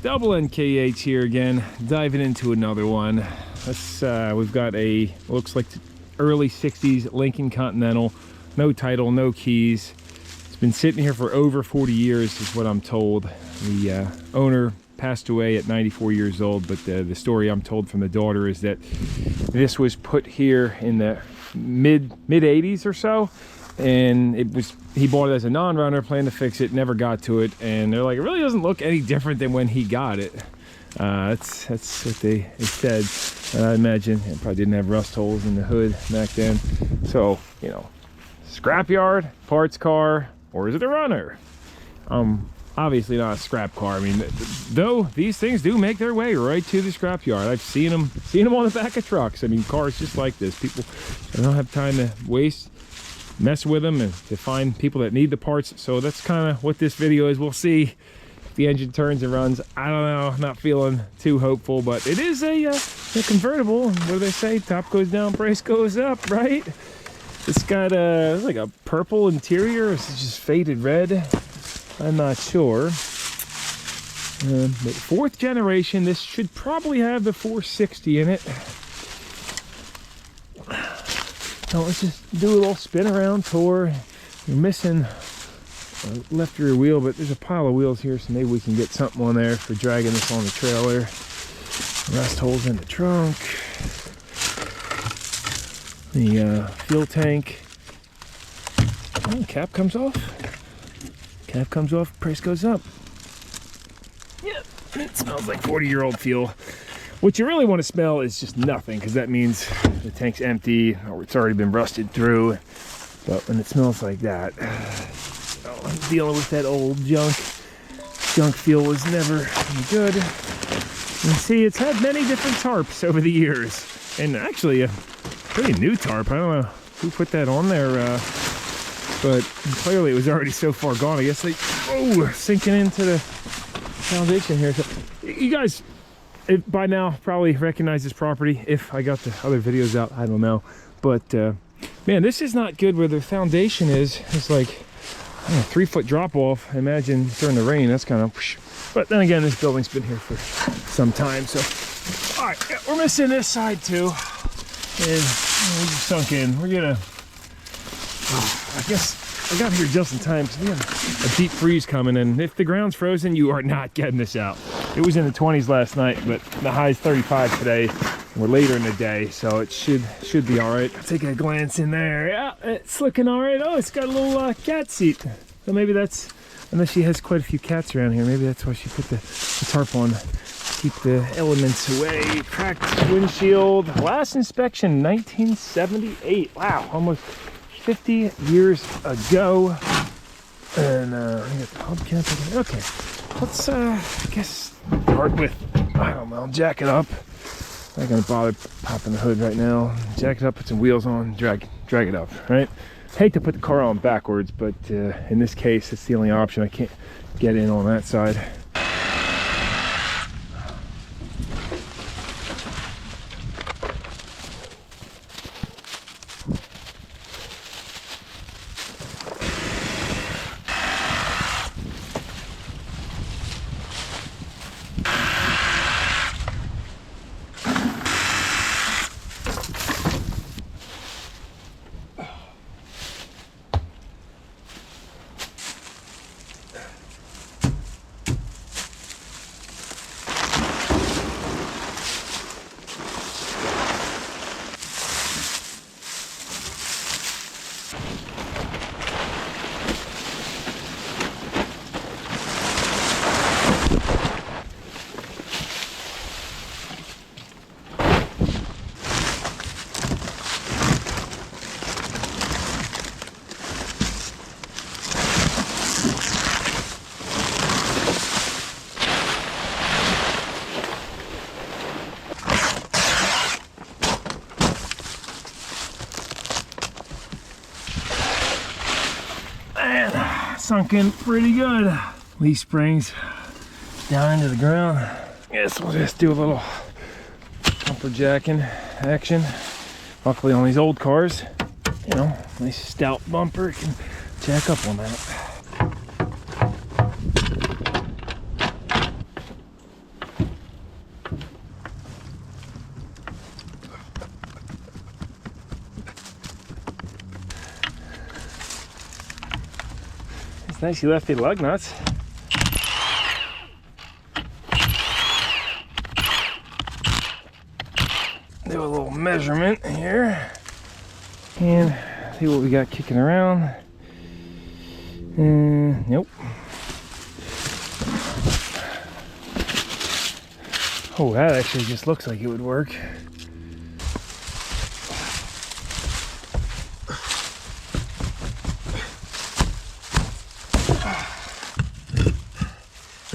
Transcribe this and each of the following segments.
Double NKH here again, diving into another one. We've got a, looks like early 60s Lincoln Continental. No title, no keys. It's been sitting here for over 40 years is what I'm told. The owner passed away at 94 years old, but the story I'm told from the daughter is that this was put here in the mid 80s or so. And he bought it as a non-runner, planned to fix it, never got to it, and they're like, it really doesn't look any different than when he got it. That's what they said. And I imagine it probably didn't have rust holes in the hood back then. So, you know, scrapyard, parts car, or is it a runner? Obviously not a scrap car. I mean, though these things do make their way right to the scrapyard. I've seen them on the back of trucks. I mean, cars just like this. People don't have time to waste, mess with them, and to find people that need the parts. So that's kind of what this video is. We'll see if the engine turns and runs. I don't know, not feeling too hopeful, but it is a convertible. What do they say? Top goes down, price goes up, right? It's got it's like a purple interior. It's just faded red. I'm not sure. But fourth generation, this should probably have the 460 in it. So let's just do a little spin around tour. You're missing a left rear wheel, but there's a pile of wheels here, so maybe we can get something on there for dragging this on the trailer. Rust holes in the trunk. The fuel tank. Oh, cap comes off. Cap comes off, price goes up. Yeah, it smells like 40-year-old fuel. What you really want to smell is just nothing, because that means the tank's empty or it's already been rusted through. But when it smells like that, I'm dealing with that old junk. Junk fuel was never good. And see, it's had many different tarps over the years, and actually a pretty new tarp. I don't know who put that on there, but clearly it was already so far gone. I guess they sinking into the foundation here. So you guys, by now, probably recognize this property. If I got the other videos out, I don't know. But man, this is not good where the foundation is. It's like a 3-foot drop off. I imagine during the rain, that's kind of. But then again, this building's been here for some time. So, all right, yeah, we're missing this side too, and we just sunk in. We're gonna. I guess I got here just in time because we have a deep freeze coming, and if the ground's frozen, you are not getting this out. It was in the 20s last night, but the high's 35 today. We're later in the day, so it should be all right. Take a glance in there. Yeah, it's looking all right. Oh, it's got a little cat seat. So maybe that's, unless she has quite a few cats around here, maybe that's why she put the tarp on. Keep the elements away. Cracked windshield. Last inspection, 1978. Wow, almost 50 years ago. And I got the hubcap. Okay, let's I guess start with, I don't know, jack it up. Not gonna bother popping the hood right now. Jack it up, put some wheels on, drag it up, right? Hate to put the car on backwards, but in this case, it's the only option. I can't get in on that side. Sunk in pretty good. Leaf springs down into the ground. Guess we'll just do a little bumper jacking action. Luckily on these old cars, you know, nice stout bumper can jack up on that. nice he left the lug nuts. Do a little measurement here and see what we got kicking around. Nope. Oh, that actually just looks like it would work.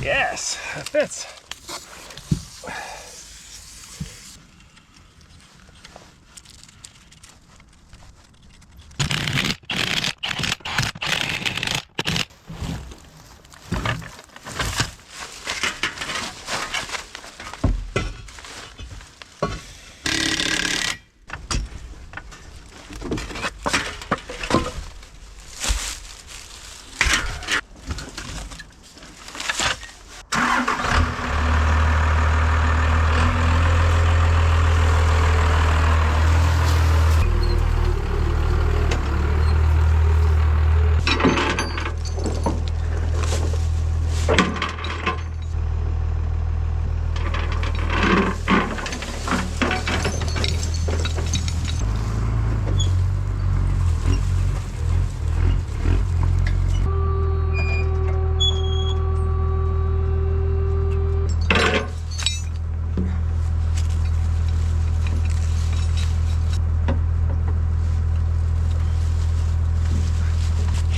Yes, that fits.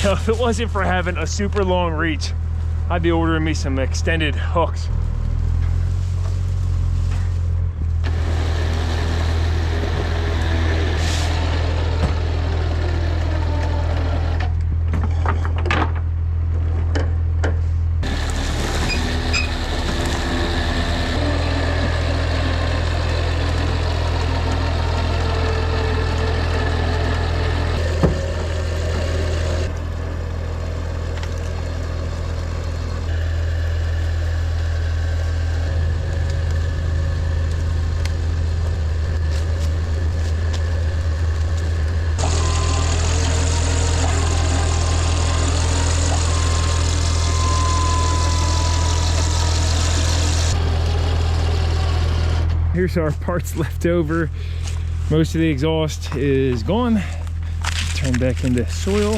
If it wasn't for having a super long reach, I'd be ordering me some extended hooks. Here's our parts left over. Most of the exhaust is gone. Turn back into soil.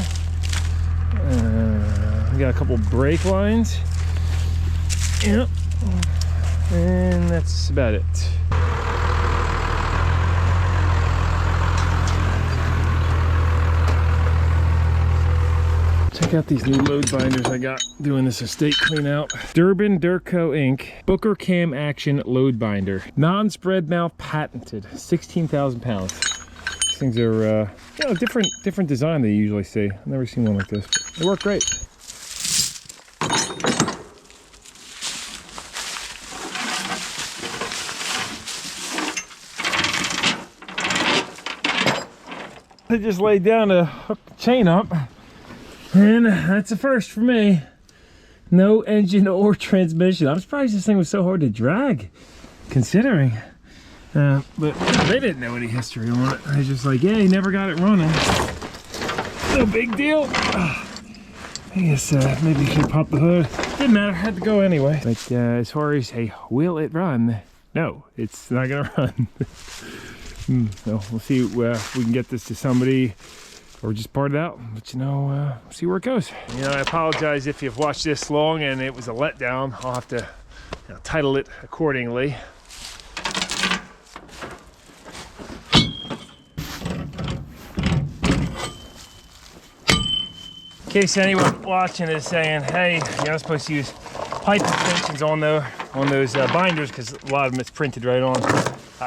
We got a couple brake lines. Yep. And that's about it. Check out these new load binders I got doing this estate clean out. Durbin Durco Inc. Booker Cam Action Load Binder. Non-spread mouth patented. 16,000 pounds. These things are, you know, different design than you usually see. I've never seen one like this, but they work great. I just laid down to hook the chain up. And that's a first for me. No engine or transmission. I'm surprised this thing was so hard to drag, considering. But they didn't know any history on it. I was just like, yeah, he never got it running. No big deal. I guess maybe you should pop the hood. Didn't matter, had to go anyway. But as far as, hey, will it run? No, it's not gonna run. So we'll see if we can get this to somebody or just part it out, but you know, see where it goes. You know, I apologize if you've watched this long and it was a letdown. I'll have to, you know, title it accordingly. In case anyone watching is saying, hey, you're not supposed to use pipe extensions on those binders because a lot of them it's printed right on.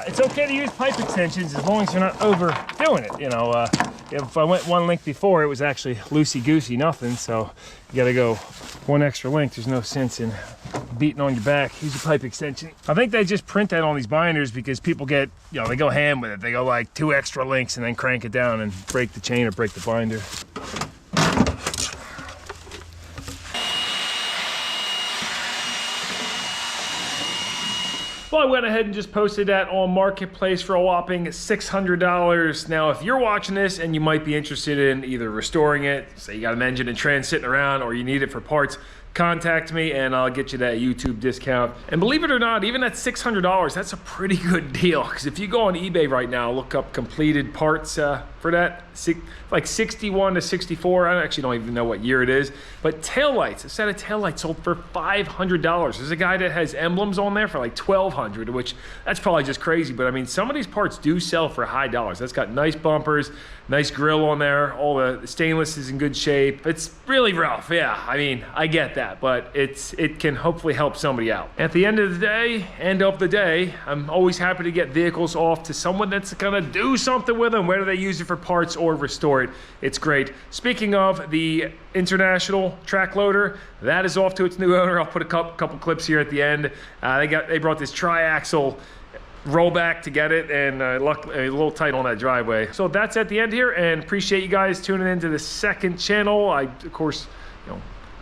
It's okay to use pipe extensions as long as you're not overdoing it. You know, if I went one link before, it was actually loosey-goosey, nothing. So you got to go one extra link. There's no sense in beating on your back. Use a pipe extension. I think they just print that on these binders because people get, you know, they go ham with it. They go like 2 extra links and then crank it down and break the chain or break the binder. Well, I went ahead and just posted that on Marketplace for a whopping $600. Now, if you're watching this and you might be interested in either restoring it, say you got an engine and trans sitting around, or you need it for parts, contact me and I'll get you that YouTube discount. And believe it or not, even at $600, that's a pretty good deal. Because if you go on eBay right now, look up completed parts for that, like 61 to 64. I actually don't even know what year it is. But taillights, a set of taillights sold for $500. There's a guy that has emblems on there for like $1,200, which that's probably just crazy. But I mean, some of these parts do sell for high dollars. That's got nice bumpers, nice grill on there. All the stainless is in good shape. It's really rough, yeah. I mean, I get that, but it can hopefully help somebody out. At the end of the day, I'm always happy to get vehicles off to someone that's gonna do something with them, whether they use it for parts or restore it. It's great. Speaking of the International track loader, that is off to its new owner. I'll put a couple clips here at the end. They brought this tri-axle rollback to get it, and luckily a little tight on that driveway. So that's at the end here, and appreciate you guys tuning into the second channel. Of course, you know,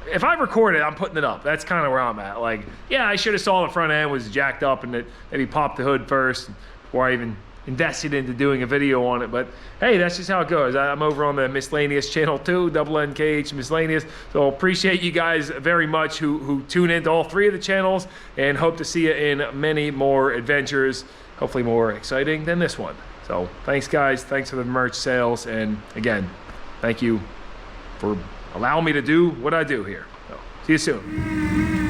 if I record it, I'm putting it up. That's kind of where I'm at. Like, yeah, I should have saw the front end was jacked up and it maybe popped the hood first before I even invested into doing a video on it. But hey, that's just how it goes. I'm over on the miscellaneous channel too, NNKH miscellaneous. So appreciate you guys very much who tune into all three of the channels, and hope to see you in many more adventures, hopefully more exciting than this one. So thanks guys, thanks for the merch sales, and again, thank you for allowing me to do what I do here. So, see you soon.